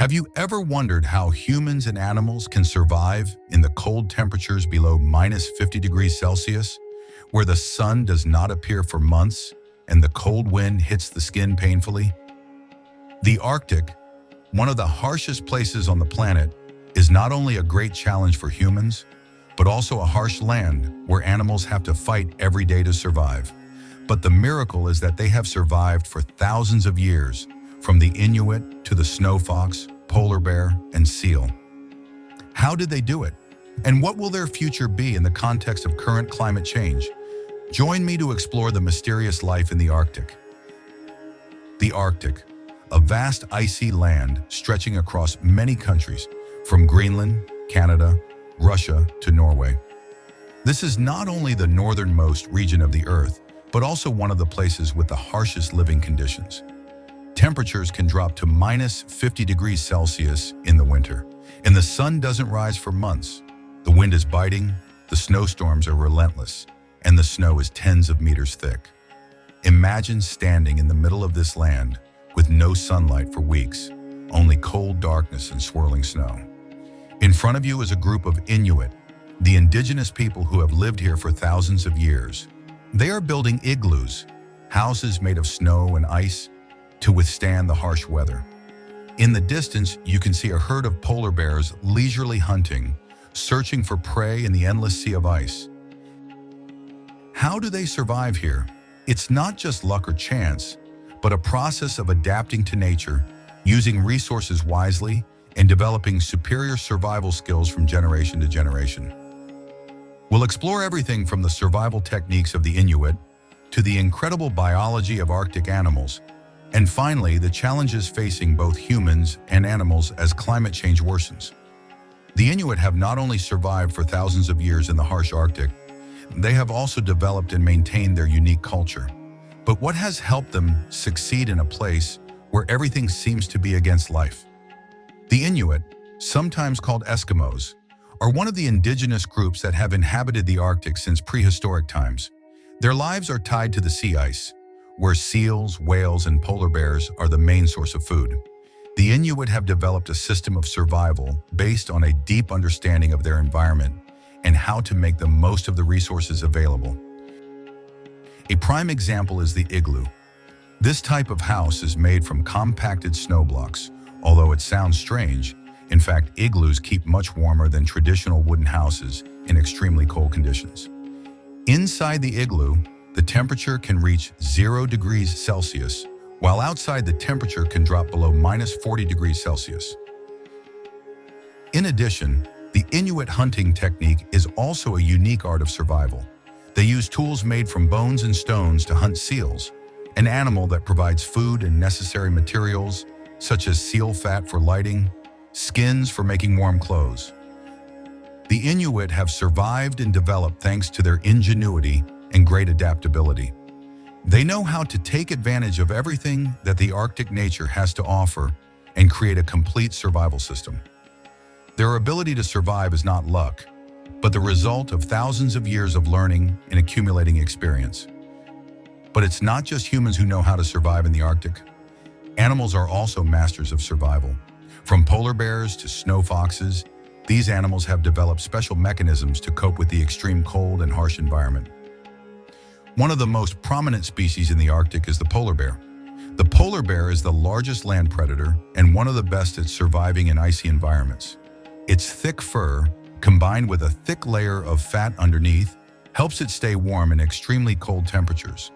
Have you ever wondered how humans and animals can survive in the cold temperatures below minus 50 degrees Celsius, where the sun does not appear for months and the cold wind hits the skin painfully? The Arctic, one of the harshest places on the planet, is not only a great challenge for humans, but also a harsh land where animals have to fight every day to survive. But the miracle is that they have survived for thousands of years, from the Inuit to the snow fox, polar bear, and seal. How did they do it? And what will their future be in the context of current climate change? Join me to explore the mysterious life in the Arctic. The Arctic, a vast icy land stretching across many countries, from Greenland, Canada, Russia to Norway. This is not only the northernmost region of the Earth, but also one of the places with the harshest living conditions. Temperatures can drop to minus 50 degrees Celsius in the winter, and the sun doesn't rise for months. The wind is biting, the snowstorms are relentless, and the snow is tens of meters thick. Imagine standing in the middle of this land with no sunlight for weeks, only cold darkness and swirling snow. In front of you is a group of Inuit, the indigenous people who have lived here for thousands of years. They are building igloos, houses made of snow and ice, to withstand the harsh weather. In the distance, you can see a herd of polar bears leisurely hunting, searching for prey in the endless sea of ice. How do they survive here? It's not just luck or chance, but a process of adapting to nature, using resources wisely, and developing superior survival skills from generation to generation. We'll explore everything from the survival techniques of the Inuit to the incredible biology of Arctic animals, and finally, the challenges facing both humans and animals as climate change worsens. The Inuit have not only survived for thousands of years in the harsh Arctic, they have also developed and maintained their unique culture. But what has helped them succeed in a place where everything seems to be against life? The Inuit, sometimes called Eskimos, are one of the indigenous groups that have inhabited the Arctic since prehistoric times. Their lives are tied to the sea ice, where seals, whales, and polar bears are the main source of food. The Inuit have developed a system of survival based on a deep understanding of their environment and how to make the most of the resources available. A prime example is the igloo. This type of house is made from compacted snow blocks. Although it sounds strange, in fact, igloos keep much warmer than traditional wooden houses in extremely cold conditions. Inside the igloo, the temperature can reach 0 degrees Celsius, while outside the temperature can drop below minus 40 degrees Celsius. In addition, the Inuit hunting technique is also a unique art of survival. They use tools made from bones and stones to hunt seals, an animal that provides food and necessary materials such as seal fat for lighting, skins for making warm clothes. The Inuit have survived and developed thanks to their ingenuity and great adaptability. They know how to take advantage of everything that the Arctic nature has to offer and create a complete survival system. Their ability to survive is not luck, but the result of thousands of years of learning and accumulating experience. But it's not just humans who know how to survive in the Arctic. Animals are also masters of survival. From polar bears to snow foxes, these animals have developed special mechanisms to cope with the extreme cold and harsh environment. One of the most prominent species in the Arctic is the polar bear. The polar bear is the largest land predator and one of the best at surviving in icy environments. Its thick fur, combined with a thick layer of fat underneath, helps it stay warm in extremely cold temperatures.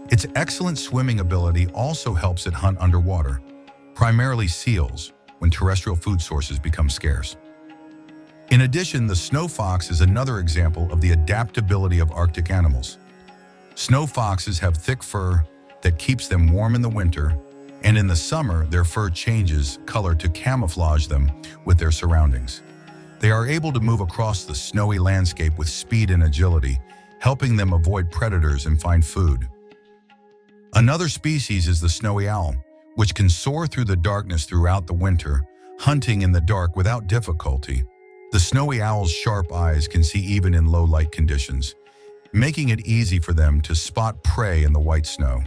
Its excellent swimming ability also helps it hunt underwater, primarily seals, when terrestrial food sources become scarce. In addition, the snow fox is another example of the adaptability of Arctic animals. Snow foxes have thick fur that keeps them warm in the winter, and in the summer, their fur changes color to camouflage them with their surroundings. They are able to move across the snowy landscape with speed and agility, helping them avoid predators and find food. Another species is the snowy owl, which can soar through the darkness throughout the winter, hunting in the dark without difficulty. The snowy owl's sharp eyes can see even in low light conditions, making it easy for them to spot prey in the white snow.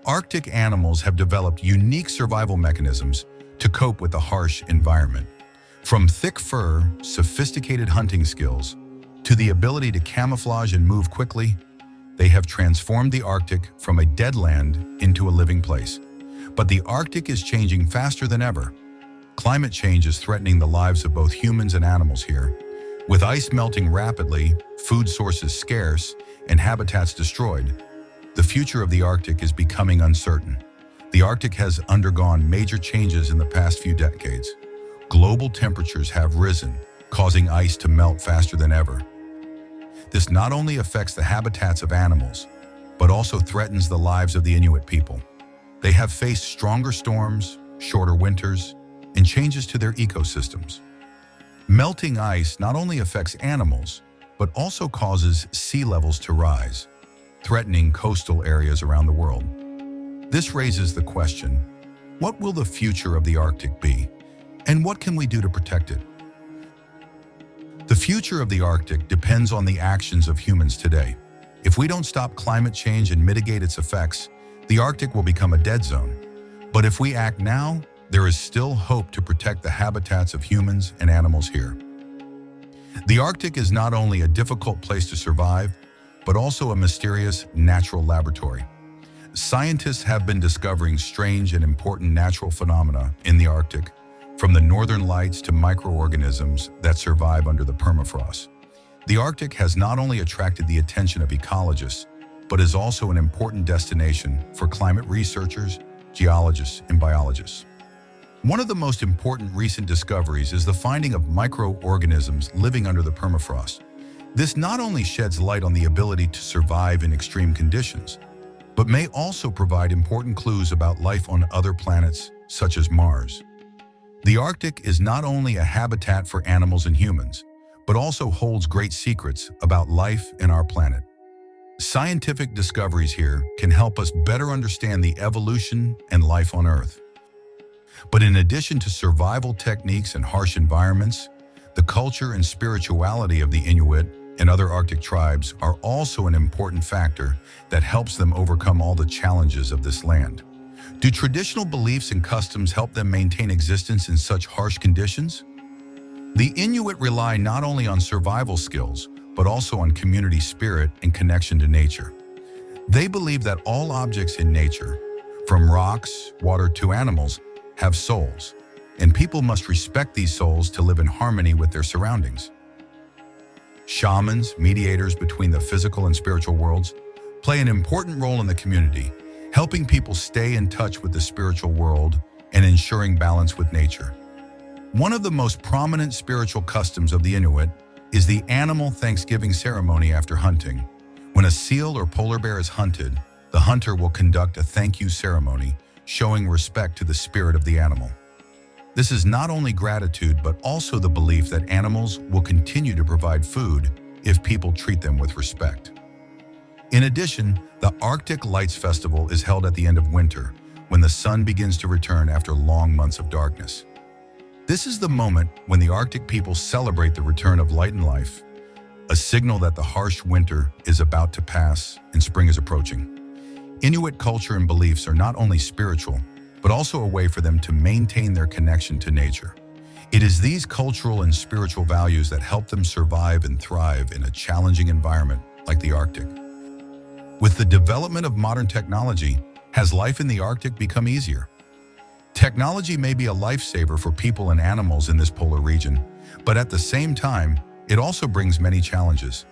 Arctic animals have developed unique survival mechanisms to cope with the harsh environment. From thick fur, sophisticated hunting skills, to the ability to camouflage and move quickly, they have transformed the Arctic from a dead land into a living place. But the Arctic is changing faster than ever. Climate change is threatening the lives of both humans and animals here. With ice melting rapidly, food sources scarce, and habitats destroyed, the future of the Arctic is becoming uncertain. The Arctic has undergone major changes in the past few decades. Global temperatures have risen, causing ice to melt faster than ever. This not only affects the habitats of animals, but also threatens the lives of the Inuit people. They have faced stronger storms, shorter winters, and changes to their ecosystems. Melting ice not only affects animals, but also causes sea levels to rise, threatening coastal areas around the world. This raises the question, what will the future of the Arctic be, and what can we do to protect it? The future of the Arctic depends on the actions of humans today. If we don't stop climate change and mitigate its effects, the Arctic will become a dead zone. But if we act now, there is still hope to protect the habitats of humans and animals here. The Arctic is not only a difficult place to survive, but also a mysterious natural laboratory. Scientists have been discovering strange and important natural phenomena in the Arctic, from the northern lights to microorganisms that survive under the permafrost. The Arctic has not only attracted the attention of ecologists, but is also an important destination for climate researchers, geologists, and biologists. One of the most important recent discoveries is the finding of microorganisms living under the permafrost. This not only sheds light on the ability to survive in extreme conditions, but may also provide important clues about life on other planets, such as Mars. The Arctic is not only a habitat for animals and humans, but also holds great secrets about life in our planet. Scientific discoveries here can help us better understand the evolution and life on Earth. But in addition to survival techniques and harsh environments, the culture and spirituality of the Inuit and other Arctic tribes are also an important factor that helps them overcome all the challenges of this land. Do traditional beliefs and customs help them maintain existence in such harsh conditions? The Inuit rely not only on survival skills, but also on community spirit and connection to nature. They believe that all objects in nature, from rocks, water to animals, have souls, and people must respect these souls to live in harmony with their surroundings. Shamans, mediators between the physical and spiritual worlds, play an important role in the community, helping people stay in touch with the spiritual world and ensuring balance with nature. One of the most prominent spiritual customs of the Inuit is the animal Thanksgiving ceremony after hunting. When a seal or polar bear is hunted, the hunter will conduct a thank you ceremony, showing respect to the spirit of the animal. This is not only gratitude, but also the belief that animals will continue to provide food if people treat them with respect. In addition, the Arctic Lights Festival is held at the end of winter, when the sun begins to return after long months of darkness. This is the moment when the Arctic people celebrate the return of light and life, a signal that the harsh winter is about to pass and spring is approaching. Inuit culture and beliefs are not only spiritual, but also a way for them to maintain their connection to nature. It is these cultural and spiritual values that help them survive and thrive in a challenging environment like the Arctic. With the development of modern technology, has life in the Arctic become easier? Technology may be a lifesaver for people and animals in this polar region, but at the same time, it also brings many challenges.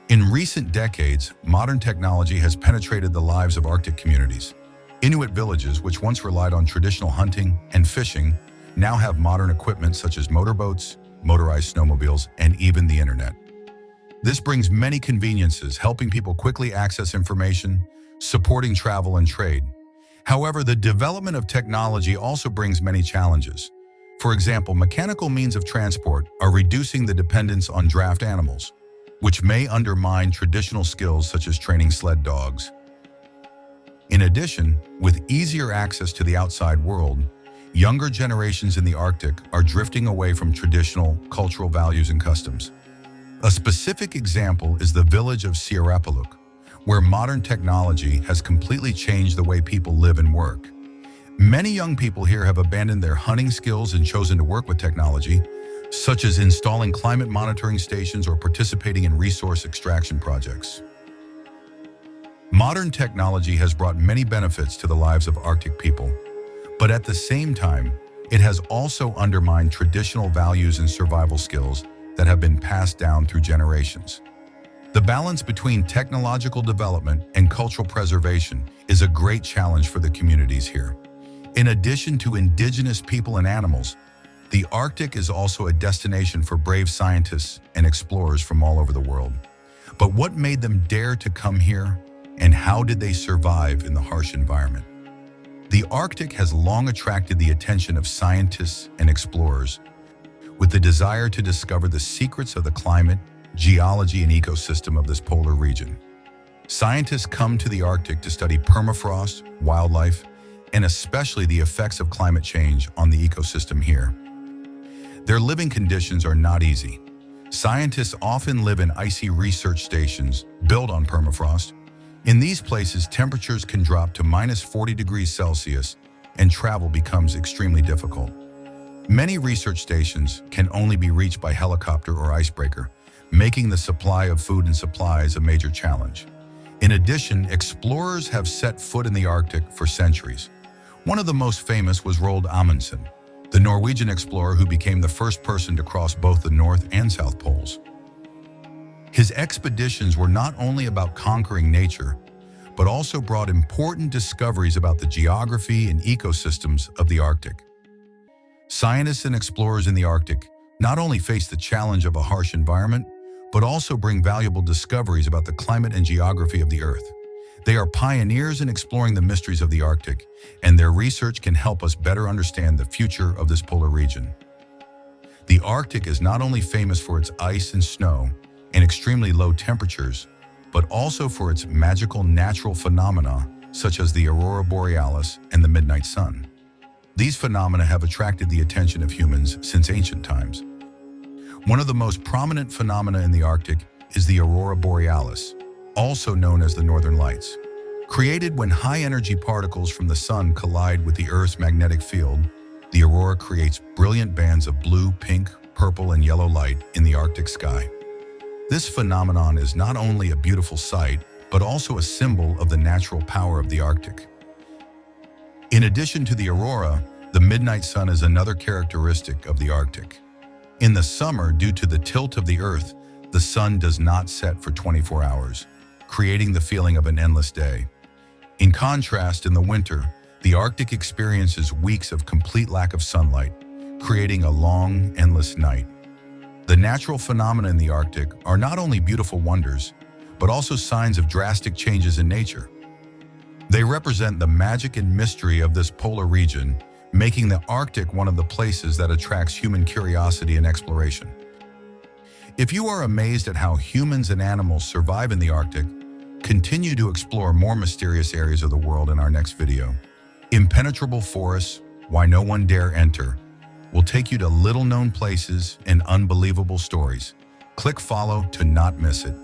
In recent decades, modern technology has penetrated the lives of Arctic communities. Inuit villages, which once relied on traditional hunting and fishing, now have modern equipment such as motorboats, motorized snowmobiles, and even the internet. This brings many conveniences, helping people quickly access information, supporting travel and trade. However, the development of technology also brings many challenges. For example, mechanical means of transport are reducing the dependence on draft animals, which may undermine traditional skills such as training sled dogs. In addition, with easier access to the outside world, younger generations in the Arctic are drifting away from traditional cultural values and customs. A specific example is the village of Sierrapaluk, where modern technology has completely changed the way people live and work. Many young people here have abandoned their hunting skills and chosen to work with technology, such as installing climate monitoring stations or participating in resource extraction projects. Modern technology has brought many benefits to the lives of Arctic people, but at the same time, it has also undermined traditional values and survival skills that have been passed down through generations. The balance between technological development and cultural preservation is a great challenge for the communities here. In addition to indigenous people and animals, the Arctic is also a destination for brave scientists and explorers from all over the world. But what made them dare to come here, and how did they survive in the harsh environment? The Arctic has long attracted the attention of scientists and explorers, with the desire to discover the secrets of the climate, geology, and ecosystem of this polar region. Scientists come to the Arctic to study permafrost, wildlife, and especially the effects of climate change on the ecosystem here. Their living conditions are not easy. Scientists often live in icy research stations built on permafrost. In these places, temperatures can drop to -40 °C and travel becomes extremely difficult. Many research stations can only be reached by helicopter or icebreaker, making the supply of food and supplies a major challenge. In addition, explorers have set foot in the Arctic for centuries. One of the most famous was Roald Amundsen, the Norwegian explorer who became the first person to cross both the North and South Poles. His expeditions were not only about conquering nature, but also brought important discoveries about the geography and ecosystems of the Arctic. Scientists and explorers in the Arctic not only face the challenge of a harsh environment, but also bring valuable discoveries about the climate and geography of the Earth. They are pioneers in exploring the mysteries of the Arctic, and their research can help us better understand the future of this polar region. The Arctic is not only famous for its ice and snow and extremely low temperatures, but also for its magical natural phenomena such as the aurora borealis and the midnight sun. These phenomena have attracted the attention of humans since ancient times. One of the most prominent phenomena in the Arctic is the aurora borealis, also known as the Northern Lights. Created when high-energy particles from the sun collide with the Earth's magnetic field, the aurora creates brilliant bands of blue, pink, purple, and yellow light in the Arctic sky. This phenomenon is not only a beautiful sight, but also a symbol of the natural power of the Arctic. In addition to the aurora, the midnight sun is another characteristic of the Arctic. In the summer, due to the tilt of the Earth, the sun does not set for 24 hours, creating the feeling of an endless day. In contrast, in the winter, the Arctic experiences weeks of complete lack of sunlight, creating a long, endless night. The natural phenomena in the Arctic are not only beautiful wonders, but also signs of drastic changes in nature. They represent the magic and mystery of this polar region, making the Arctic one of the places that attracts human curiosity and exploration. If you are amazed at how humans and animals survive in the Arctic, continue to explore more mysterious areas of the world in our next video. Impenetrable forests, why no one dare enter, will take you to little-known places and unbelievable stories. Click follow to not miss it.